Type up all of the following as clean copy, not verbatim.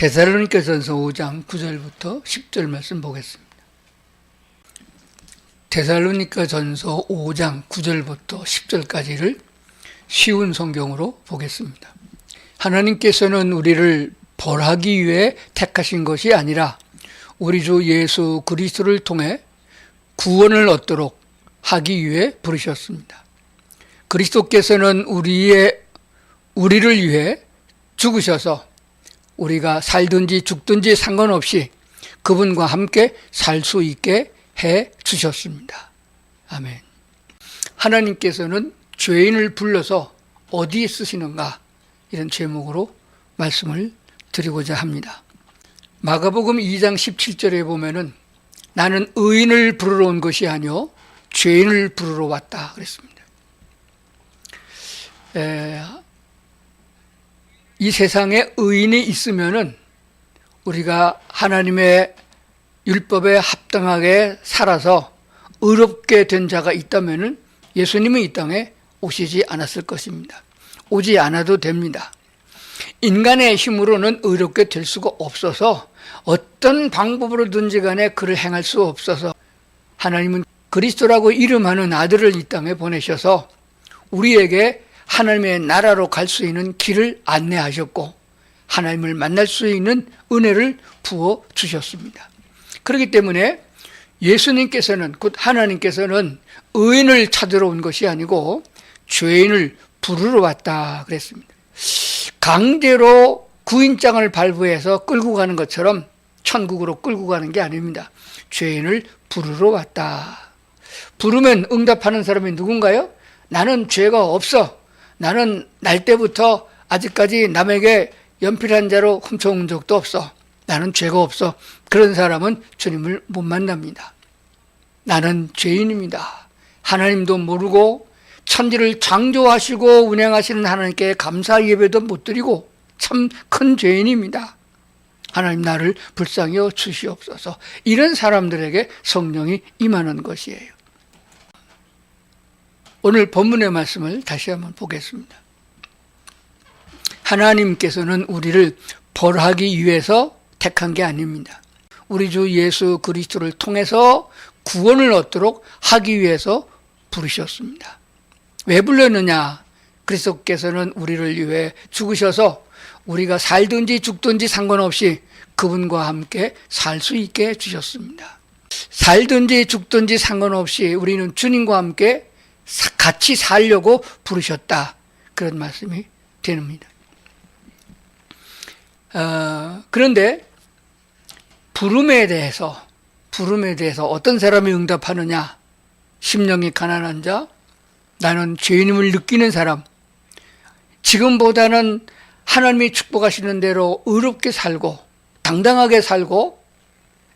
데살로니가전서 5장 9절부터 10절 말씀 보겠습니다. 데살로니가전서 5장 9절부터 10절까지를 쉬운 성경으로 보겠습니다. 하나님께서는 우리를 벌하기 위해 택하신 것이 아니라 우리 주 예수 그리스도를 통해 구원을 얻도록 하기 위해 부르셨습니다. 그리스도께서는 우리를 위해 죽으셔서 우리가 살든지 죽든지 상관없이 그분과 함께 살 수 있게 해 주셨습니다. 아멘. 하나님께서는 죄인을 불러서 어디에 쓰시는가, 이런 제목으로 말씀을 드리고자 합니다. 마가복음 2장 17절에 보면은 나는 의인을 부르러 온 것이 아니요 죄인을 부르러 왔다 그랬습니다. 이 세상에 의인이 있으면은 우리가 하나님의 율법에 합당하게 살아서 의롭게 된 자가 있다면은 예수님은 이 땅에 오시지 않았을 것입니다. 오지 않아도 됩니다. 인간의 힘으로는 의롭게 될 수가 없어서 어떤 방법으로든지 간에 그를 행할 수 없어서 하나님은 그리스도라고 이름하는 아들을 이 땅에 보내셔서 우리에게 하나님의 나라로 갈 수 있는 길을 안내하셨고 하나님을 만날 수 있는 은혜를 부어 주셨습니다. 그렇기 때문에 예수님께서는, 곧 하나님께서는 의인을 찾으러 온 것이 아니고 죄인을 부르러 왔다 그랬습니다. 강제로 구인장을 발부해서 끌고 가는 것처럼 천국으로 끌고 가는 게 아닙니다. 죄인을 부르러 왔다. 부르면 응답하는 사람이 누군가요? 나는 죄가 없어. 나는 날 때부터 아직까지 남에게 연필 한 자로 훔쳐온 적도 없어. 나는 죄가 없어. 그런 사람은 주님을 못 만납니다. 나는 죄인입니다. 하나님도 모르고 천지를 창조하시고 운행하시는 하나님께 감사 예배도 못 드리고 참 큰 죄인입니다. 하나님 나를 불쌍히 여겨 주시옵소서. 이런 사람들에게 성령이 임하는 것이에요. 오늘 본문의 말씀을 다시 한번 보겠습니다. 하나님께서는 우리를 벌하기 위해서 택한 게 아닙니다. 우리 주 예수 그리스도를 통해서 구원을 얻도록 하기 위해서 부르셨습니다. 왜 불렀느냐? 그리스도께서는 우리를 위해 죽으셔서 우리가 살든지 죽든지 상관없이 그분과 함께 살 수 있게 해주셨습니다. 살든지 죽든지 상관없이 우리는 주님과 함께 같이 살려고 부르셨다, 그런 말씀이 됩니다. 그런데 부름에 대해서 어떤 사람이 응답하느냐? 심령이 가난한 자, 나는 죄인임을 느끼는 사람, 지금보다는 하나님이 축복하시는 대로 의롭게 살고 당당하게 살고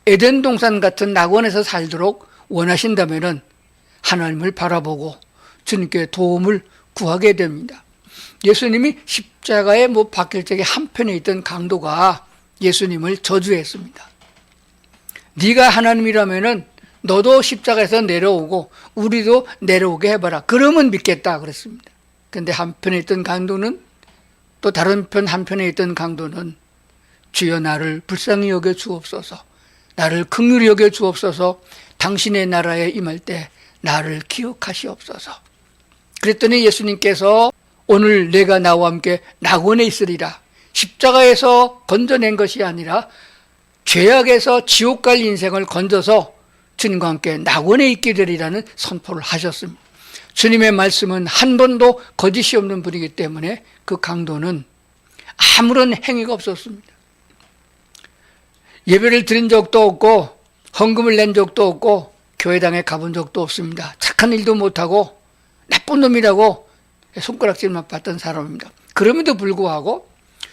에덴 동산 같은 낙원에서 살도록 원하신다면은 하나님을 바라보고 주님께 도움을 구하게 됩니다. 예수님이 십자가에 못 박힐 적에 한편에 있던 강도가 예수님을 저주했습니다. 네가 하나님이라면은 너도 십자가에서 내려오고 우리도 내려오게 해봐라. 그러면 믿겠다 그랬습니다. 그런데 한편에 있던 강도는, 또 다른 한편에 있던 강도는 주여 나를 불쌍히 여겨 주옵소서, 나를 긍휼히 여겨 주옵소서, 당신의 나라에 임할 때 나를 기억하시옵소서. 그랬더니 예수님께서 오늘 내가 나와 함께 낙원에 있으리라, 십자가에서 건져낸 것이 아니라 죄악에서 지옥 갈 인생을 건져서 주님과 함께 낙원에 있게 되리라는 선포를 하셨습니다. 주님의 말씀은 한 번도 거짓이 없는 분이기 때문에 그 강도는 아무런 행위가 없었습니다. 예배를 드린 적도 없고 헌금을 낸 적도 없고 교회당에 가본 적도 없습니다. 착한 일도 못하고 나쁜 놈이라고 손가락질만 받던 사람입니다. 그럼에도 불구하고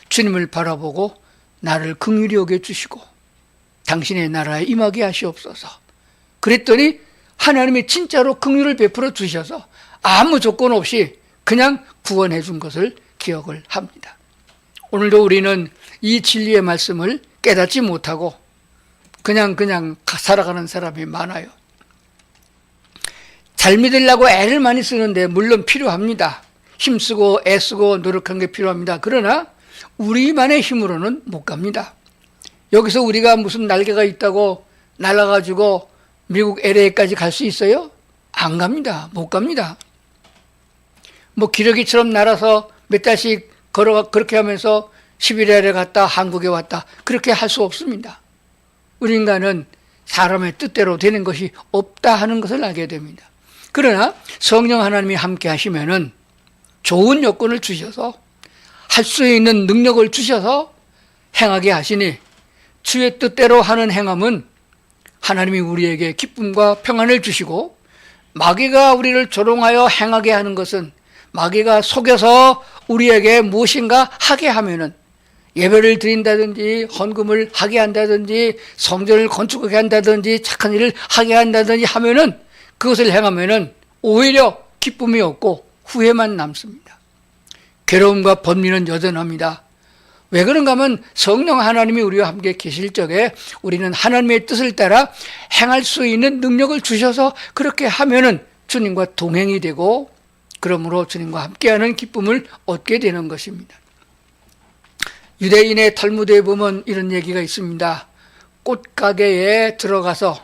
주님을 바라보고 나를 긍휼히 여겨주시고 당신의 나라에 임하게 하시옵소서. 그랬더니 하나님이 진짜로 긍휼을 베풀어 주셔서 아무 조건 없이 그냥 구원해 준 것을 기억을 합니다. 오늘도 우리는 이 진리의 말씀을 깨닫지 못하고 그냥 살아가는 사람이 많아요. 잘 믿으려고 애를 많이 쓰는데 물론 필요합니다. 힘쓰고 애쓰고 노력한 게 필요합니다. 그러나 우리만의 힘으로는 못 갑니다. 여기서 우리가 무슨 날개가 있다고 날아가지고 미국 LA까지 갈 수 있어요? 안 갑니다. 못 갑니다. 뭐 기러기처럼 날아서 몇 달씩 걸어가 그렇게 하면서 시베리아에 갔다 한국에 왔다 그렇게 할 수 없습니다. 우리 인간은 사람의 뜻대로 되는 것이 없다 하는 것을 알게 됩니다. 그러나 성령 하나님이 함께 하시면은 좋은 여건을 주셔서 할 수 있는 능력을 주셔서 행하게 하시니 주의 뜻대로 하는 행함은 하나님이 우리에게 기쁨과 평안을 주시고 마귀가 우리를 조롱하여 행하게 하는 것은 마귀가 속여서 우리에게 무엇인가 하게 하면은 예배를 드린다든지 헌금을 하게 한다든지 성전을 건축하게 한다든지 착한 일을 하게 한다든지 하면은 그것을 행하면은 오히려 기쁨이 없고 후회만 남습니다. 괴로움과 번민은 여전합니다. 왜 그런가 하면 성령 하나님이 우리와 함께 계실 적에 우리는 하나님의 뜻을 따라 행할 수 있는 능력을 주셔서 그렇게 하면은 주님과 동행이 되고 그러므로 주님과 함께하는 기쁨을 얻게 되는 것입니다. 유대인의 탈무드에 보면 이런 얘기가 있습니다. 꽃가게에 들어가서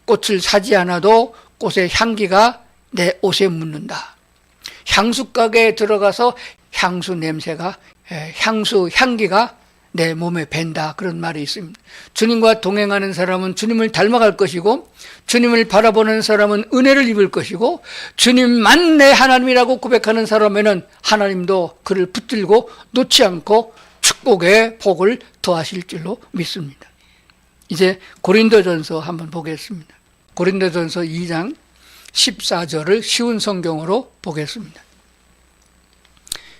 꽃을 사지 않아도 꽃의 향기가 내 옷에 묻는다. 향수가게에 들어가서 향수 냄새가 향수 향기가 내 몸에 밴다. 그런 말이 있습니다. 주님과 동행하는 사람은 주님을 닮아갈 것이고 주님을 바라보는 사람은 은혜를 입을 것이고 주님만 내 하나님이라고 고백하는 사람에는 하나님도 그를 붙들고 놓지 않고 축복의 복을 더하실 줄로 믿습니다. 이제 고린도전서 한번 보겠습니다. 고린도전서 2장 14절을 쉬운 성경으로 보겠습니다.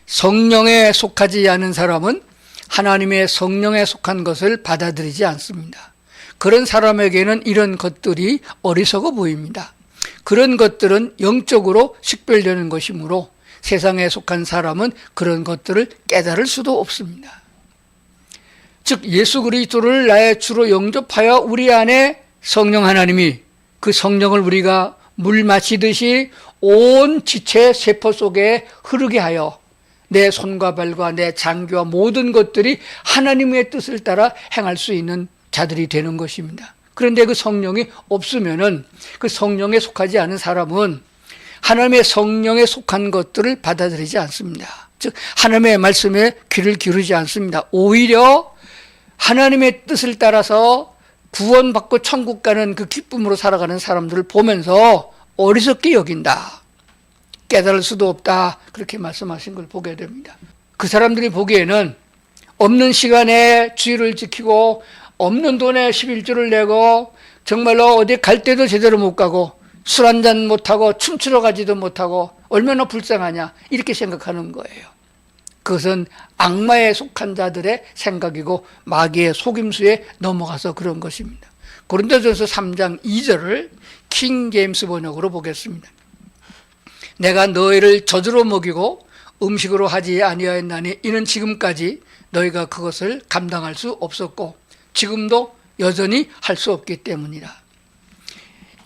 성령에 속하지 않은 사람은 하나님의 성령에 속한 것을 받아들이지 않습니다. 그런 사람에게는 이런 것들이 어리석어 보입니다. 그런 것들은 영적으로 식별되는 것이므로 세상에 속한 사람은 그런 것들을 깨달을 수도 없습니다. 즉 예수 그리스도를 나의 주로 영접하여 우리 안에 성령 하나님이 그 성령을 우리가 물 마시듯이 온 지체 세포 속에 흐르게 하여 내 손과 발과 내 장기와 모든 것들이 하나님의 뜻을 따라 행할 수 있는 자들이 되는 것입니다. 그런데 그 성령이 없으면은 그 성령에 속하지 않은 사람은 하나님의 성령에 속한 것들을 받아들이지 않습니다. 즉 하나님의 말씀에 귀를 기울이지 않습니다. 오히려 하나님의 뜻을 따라서 구원받고 천국 가는 그 기쁨으로 살아가는 사람들을 보면서 어리석게 여긴다. 깨달을 수도 없다. 그렇게 말씀하신 걸 보게 됩니다. 그 사람들이 보기에는 없는 시간에 주의를 지키고 없는 돈에 11조를 내고 정말로 어디 갈 때도 제대로 못 가고 술 한잔 못하고 춤추러 가지도 못하고 얼마나 불쌍하냐 이렇게 생각하는 거예요. 그것은 악마에 속한 자들의 생각이고 마귀의 속임수에 넘어가서 그런 것입니다. 고린도전서 3장 2절을 킹 제임스 번역으로 보겠습니다. 내가 너희를 젖으로 먹이고 음식으로 하지 아니하였나니 이는 지금까지 너희가 그것을 감당할 수 없었고 지금도 여전히 할 수 없기 때문이라.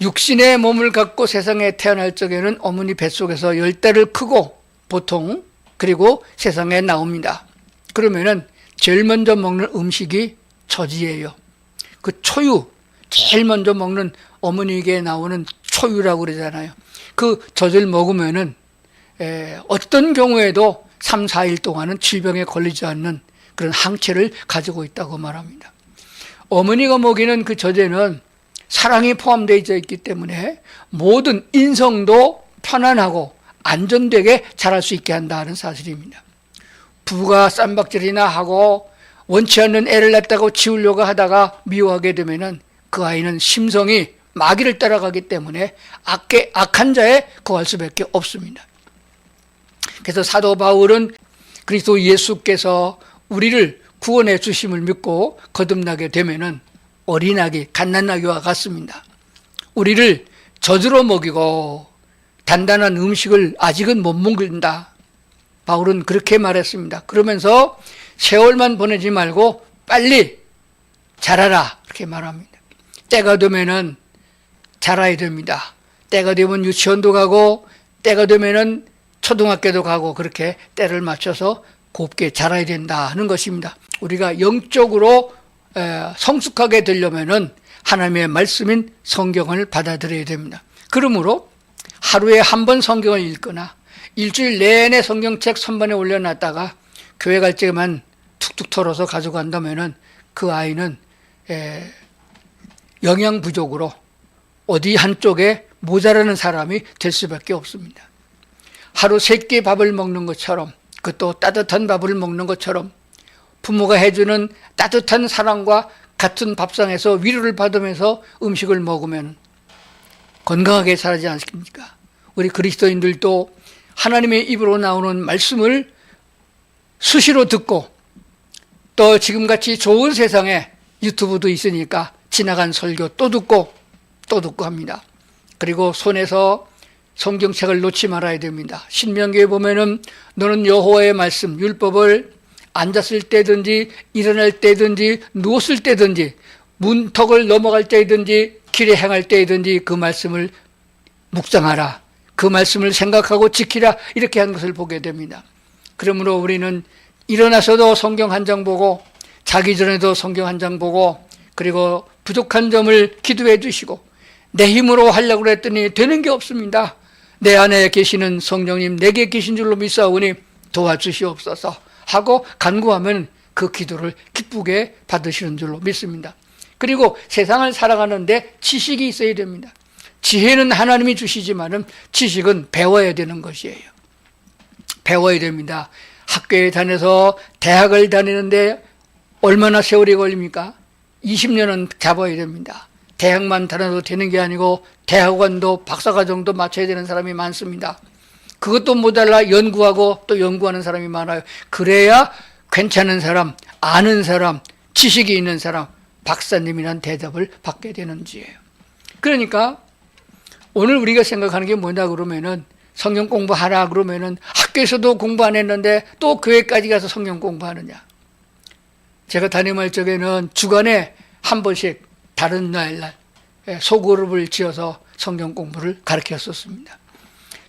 육신의 몸을 갖고 세상에 태어날 적에는 어머니 뱃속에서 10달을 크고 보통 그리고 세상에 나옵니다. 그러면은 제일 먼저 먹는 음식이 젖이에요. 그 초유, 제일 먼저 먹는 어머니에게 나오는 초유라고 그러잖아요. 그 젖을 먹으면은 어떤 경우에도 3, 4일 동안은 질병에 걸리지 않는 그런 항체를 가지고 있다고 말합니다. 어머니가 먹이는 그 젖에는 사랑이 포함되어 있기 때문에 모든 인성도 편안하고 안전되게 자랄 수 있게 한다는 사실입니다. 부부가 쌈박질이나 하고 원치 않는 애를 낳았다고 지우려고 하다가 미워하게 되면은 그 아이는 심성이 마귀를 따라가기 때문에 악한 자에 거할 수밖에 없습니다. 그래서 사도 바울은 그리스도 예수께서 우리를 구원해 주심을 믿고 거듭나게 되면은 어린아기, 갓난아기와 같습니다. 우리를 젖으로 먹이고 단단한 음식을 아직은 못 먹는다. 바울은 그렇게 말했습니다. 그러면서 세월만 보내지 말고 빨리 자라라 이렇게 말합니다. 때가 되면은 자라야 됩니다. 때가 되면 유치원도 가고 때가 되면은 초등학교도 가고 그렇게 때를 맞춰서 곱게 자라야 된다 하는 것입니다. 우리가 영적으로 성숙하게 되려면은 하나님의 말씀인 성경을 받아들여야 됩니다. 그러므로 하루에 한 번 성경을 읽거나 일주일 내내 성경책 선반에 올려놨다가 교회 갈 때만 툭툭 털어서 가져간다면은 그 아이는 영양 부족으로 어디 한쪽에 모자라는 사람이 될 수밖에 없습니다. 하루 3끼 밥을 먹는 것처럼, 그것도 따뜻한 밥을 먹는 것처럼 부모가 해주는 따뜻한 사랑과 같은 밥상에서 위로를 받으면서 음식을 먹으면 건강하게 살지 않습니까? 우리 그리스도인들도 하나님의 입으로 나오는 말씀을 수시로 듣고, 또 지금같이 좋은 세상에 유튜브도 있으니까 지나간 설교 또 듣고 합니다. 그리고 손에서 성경책을 놓지 말아야 됩니다. 신명기에 보면은 너는 여호와의 말씀, 율법을 앉았을 때든지 일어날 때든지 누웠을 때든지 문턱을 넘어갈 때든지 길에 행할 때든지 그 말씀을 묵상하라. 그 말씀을 생각하고 지키라. 이렇게 한 것을 보게 됩니다. 그러므로 우리는 일어나서도 성경 한 장 보고 자기 전에도 성경 한 장 보고 그리고 부족한 점을 기도해 주시고 내 힘으로 하려고 그랬더니 되는 게 없습니다. 내 안에 계시는 성령님 내게 계신 줄로 믿사오니 도와주시옵소서 하고 간구하면 그 기도를 기쁘게 받으시는 줄로 믿습니다. 그리고 세상을 살아가는데 지식이 있어야 됩니다. 지혜는 하나님이 주시지만은 지식은 배워야 되는 것이에요. 배워야 됩니다. 학교에 다녀서 대학을 다니는데 얼마나 세월이 걸립니까? 20년은 잡아야 됩니다. 대학만 다녀도 되는 게 아니고 대학원도 박사과정도 마쳐야 되는 사람이 많습니다. 그것도 모자라 연구하고 또 연구하는 사람이 많아요. 그래야 괜찮은 사람, 아는 사람, 지식이 있는 사람, 박사님이란 대답을 받게 되는지예요. 그러니까 오늘 우리가 생각하는 게 뭐냐 그러면은 성경 공부하라 그러면은 학교에서도 공부 안 했는데 또 교회까지 가서 성경 공부하느냐. 제가 담임할 적에는 주간에 한 번씩 다른 날날 소그룹을 지어서 성경 공부를 가르쳤었습니다.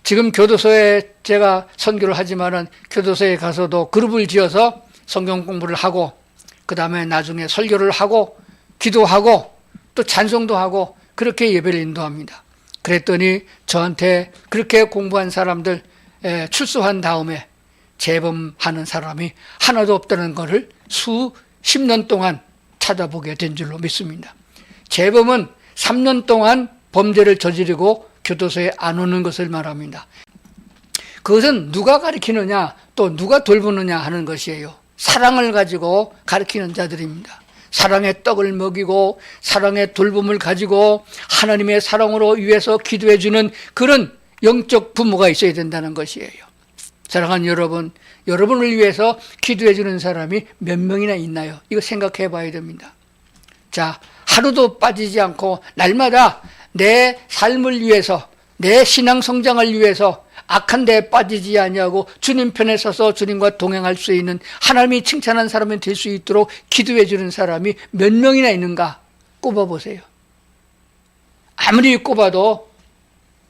지금 교도소에 제가 선교를 하지만은 교도소에 가서도 그룹을 지어서 성경 공부를 하고 그 다음에 나중에 설교를 하고 기도하고 또 찬송도 하고 그렇게 예배를 인도합니다. 그랬더니 저한테 그렇게 공부한 사람들 출소한 다음에 재범하는 사람이 하나도 없다는 것을 수십 년 동안 찾아보게 된 줄로 믿습니다. 재범은 3년 동안 범죄를 저지르고 교도소에 안 오는 것을 말합니다. 그것은 누가 가르치느냐 또 누가 돌보느냐 하는 것이에요. 사랑을 가지고 가르치는 자들입니다. 사랑의 떡을 먹이고 사랑의 돌봄을 가지고 하나님의 사랑으로 위해서 기도해 주는 그런 영적 부모가 있어야 된다는 것이에요. 사랑하는 여러분, 여러분을 위해서 기도해 주는 사람이 몇 명이나 있나요? 이거 생각해 봐야 됩니다. 자, 하루도 빠지지 않고 날마다 내 삶을 위해서 내 신앙 성장을 위해서 악한 데에 빠지지 아니하고 주님 편에 서서 주님과 동행할 수 있는 하나님이 칭찬한 사람이 될 수 있도록 기도해 주는 사람이 몇 명이나 있는가 꼽아보세요. 아무리 꼽아도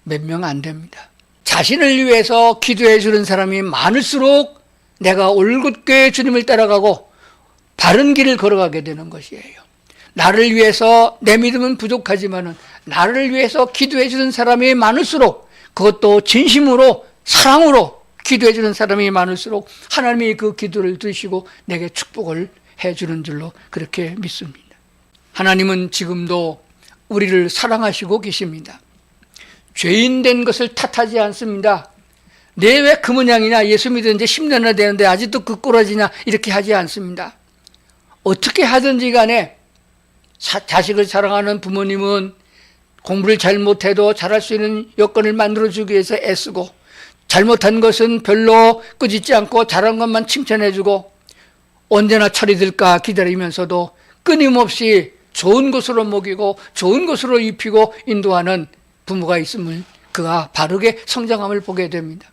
몇 명 안 됩니다. 자신을 위해서 기도해 주는 사람이 많을수록 내가 올곧게 주님을 따라가고 바른 길을 걸어가게 되는 것이에요. 나를 위해서 내 믿음은 부족하지만은 나를 위해서 기도해 주는 사람이 많을수록 그것도 진심으로 사랑으로 기도해 주는 사람이 많을수록 하나님이 그 기도를 들으시고 내게 축복을 해 주는 줄로 그렇게 믿습니다. 하나님은 지금도 우리를 사랑하시고 계십니다. 죄인 된 것을 탓하지 않습니다. 내 왜 그 모양이냐, 예수 믿은 지 10년이나 되는데 아직도 그 꼴아지냐 이렇게 하지 않습니다. 어떻게 하든지 간에 자식을 사랑하는 부모님은 공부를 잘못해도 잘할 수 있는 여건을 만들어주기 위해서 애쓰고 잘못한 것은 별로 꾸짖지 않고 잘한 것만 칭찬해주고 언제나 처리될까 기다리면서도 끊임없이 좋은 것으로 먹이고 좋은 것으로 입히고 인도하는 부모가 있음을 그가 바르게 성장함을 보게 됩니다.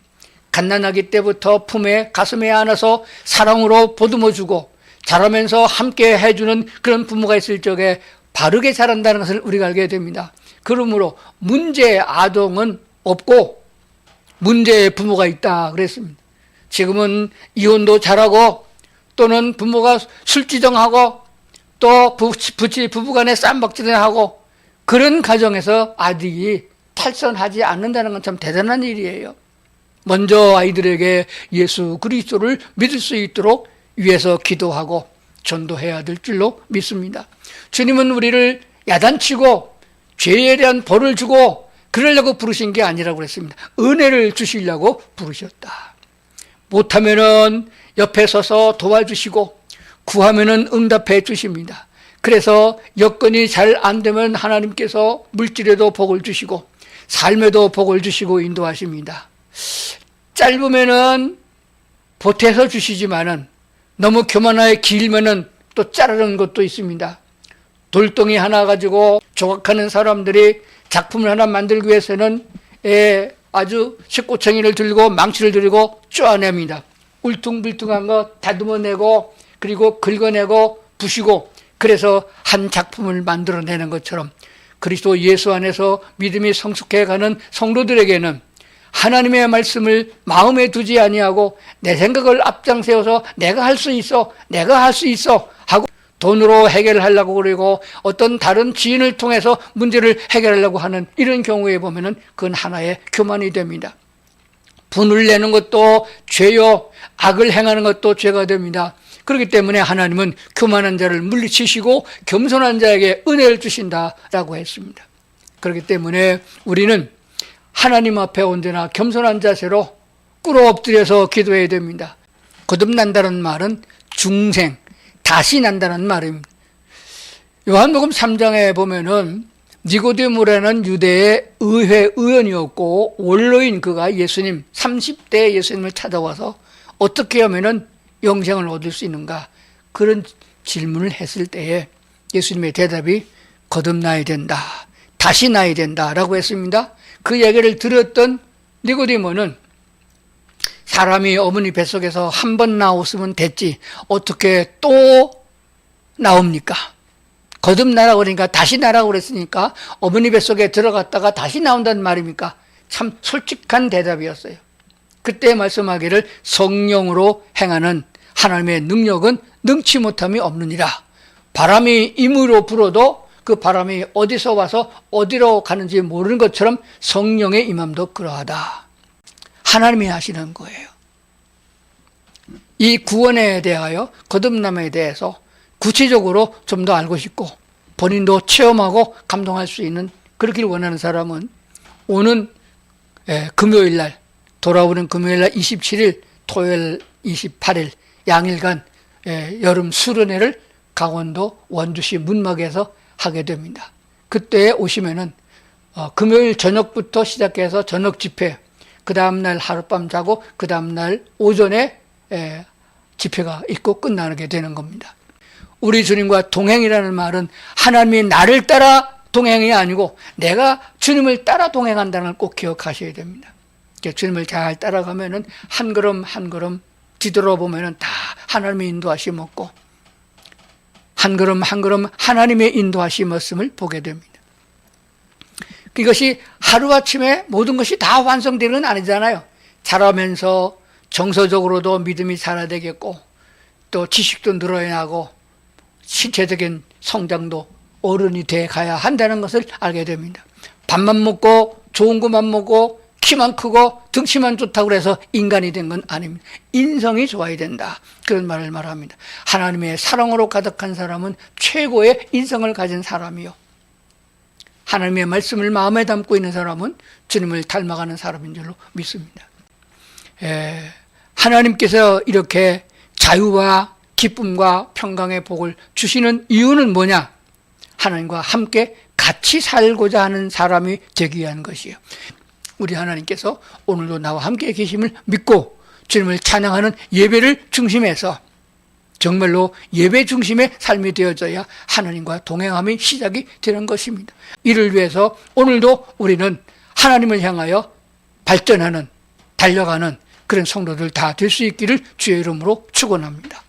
갓난아기 때부터 품에 가슴에 안아서 사랑으로 보듬어주고 자라면서 함께 해주는 그런 부모가 있을 적에 바르게 자란다는 것을 우리가 알게 됩니다. 그러므로 문제의 아동은 없고 문제의 부모가 있다 그랬습니다. 지금은 이혼도 잘하고 또는 부모가 술지정하고 또 부부간에 쌈박질하고 그런 가정에서 아들이 탈선하지 않는다는 건 참 대단한 일이에요. 먼저 아이들에게 예수 그리스도를 믿을 수 있도록 위해서 기도하고 전도해야 될 줄로 믿습니다. 주님은 우리를 야단치고 죄에 대한 벌을 주고 그러려고 부르신 게 아니라고 그랬습니다. 은혜를 주시려고 부르셨다. 못하면은 옆에 서서 도와주시고 구하면은 응답해 주십니다. 그래서 여건이 잘 안 되면 하나님께서 물질에도 복을 주시고 삶에도 복을 주시고 인도하십니다. 짧으면은 보태서 주시지만은 너무 교만하게 길면은 또 자르는 것도 있습니다. 돌덩이 하나 가지고 조각하는 사람들이 작품을 하나 만들기 위해서는 아주 식고챙이를 들고 망치를 들고 쪼아냅니다. 울퉁불퉁한 거 다듬어내고 그리고 긁어내고 부시고 그래서 한 작품을 만들어내는 것처럼 그리스도 예수 안에서 믿음이 성숙해가는 성도들에게는 하나님의 말씀을 마음에 두지 아니하고 내 생각을 앞장세워서 내가 할 수 있어 하고 돈으로 해결하려고 그러고 어떤 다른 지인을 통해서 문제를 해결하려고 하는 이런 경우에 보면은 그건 하나의 교만이 됩니다. 분을 내는 것도 죄요, 악을 행하는 것도 죄가 됩니다. 그렇기 때문에 하나님은 교만한 자를 물리치시고 겸손한 자에게 은혜를 주신다라고 했습니다. 그렇기 때문에 우리는 하나님 앞에 언제나 겸손한 자세로 꿇어 엎드려서 기도해야 됩니다. 거듭난다는 말은 중생, 다시 난다는 말입니다. 요한복음 3장에 보면은 니고데모라는 유대의 의회 의원이었고 원로인 그가 예수님 30대 예수님을 찾아와서 어떻게 하면은 영생을 얻을 수 있는가 그런 질문을 했을 때에 예수님의 대답이 거듭나야 된다, 다시 나야 된다라고 했습니다. 그 얘기를 들었던 니고데모는 사람이 어머니 뱃속에서 한 번 나왔으면 됐지 어떻게 또 나옵니까? 거듭나라고 그러니까 다시 나라고 그랬으니까 어머니 뱃속에 들어갔다가 다시 나온다는 말입니까? 참 솔직한 대답이었어요. 그때 말씀하기를 성령으로 행하는 하나님의 능력은 능치 못함이 없느니라. 바람이 임의로 불어도 그 바람이 어디서 와서 어디로 가는지 모르는 것처럼 성령의 임함도 그러하다. 하나님이 하시는 거예요. 이 구원에 대하여 거듭남에 대해서 구체적으로 좀 더 알고 싶고 본인도 체험하고 감동할 수 있는 그렇기를 원하는 사람은 오는 금요일날 돌아오는 금요일날 27일 토요일 28일 양일간 여름 수련회를 강원도 원주시 문막에서 하게 됩니다. 그때 오시면은 금요일 저녁부터 시작해서 저녁 집회 그 다음날 하룻밤 자고 그 다음날 오전에 집회가 있고 끝나게 되는 겁니다. 우리 주님과 동행이라는 말은 하나님이 나를 따라 동행이 아니고 내가 주님을 따라 동행한다는 걸 꼭 기억하셔야 됩니다. 주님을 잘 따라가면은 한 걸음 한 걸음 뒤돌아보면은 다 하나님의 인도하심 없고 한 걸음 한 걸음 하나님의 인도하심었음을 보게 됩니다. 이것이 하루아침에 모든 것이 다 완성되는 건 아니잖아요. 자라면서 정서적으로도 믿음이 자라야 되겠고 또 지식도 늘어야 하고 신체적인 성장도 어른이 돼 가야 한다는 것을 알게 됩니다. 밥만 먹고 좋은 것만 먹고 키만 크고 등치만 좋다고 해서 인간이 된 건 아닙니다. 인성이 좋아야 된다. 그런 말을 말합니다. 하나님의 사랑으로 가득한 사람은 최고의 인성을 가진 사람이요. 하나님의 말씀을 마음에 담고 있는 사람은 주님을 닮아가는 사람인 줄로 믿습니다. 하나님께서 이렇게 자유와 기쁨과 평강의 복을 주시는 이유는 뭐냐? 하나님과 함께 같이 살고자 하는 사람이 되기 위한 것이에요. 우리 하나님께서 오늘도 나와 함께 계심을 믿고 주님을 찬양하는 예배를 중심해서 정말로 예배 중심의 삶이 되어져야 하나님과 동행함이 시작이 되는 것입니다. 이를 위해서 오늘도 우리는 하나님을 향하여 발전하는 달려가는 그런 성도들 다 될 수 있기를 주의 이름으로 축원합니다.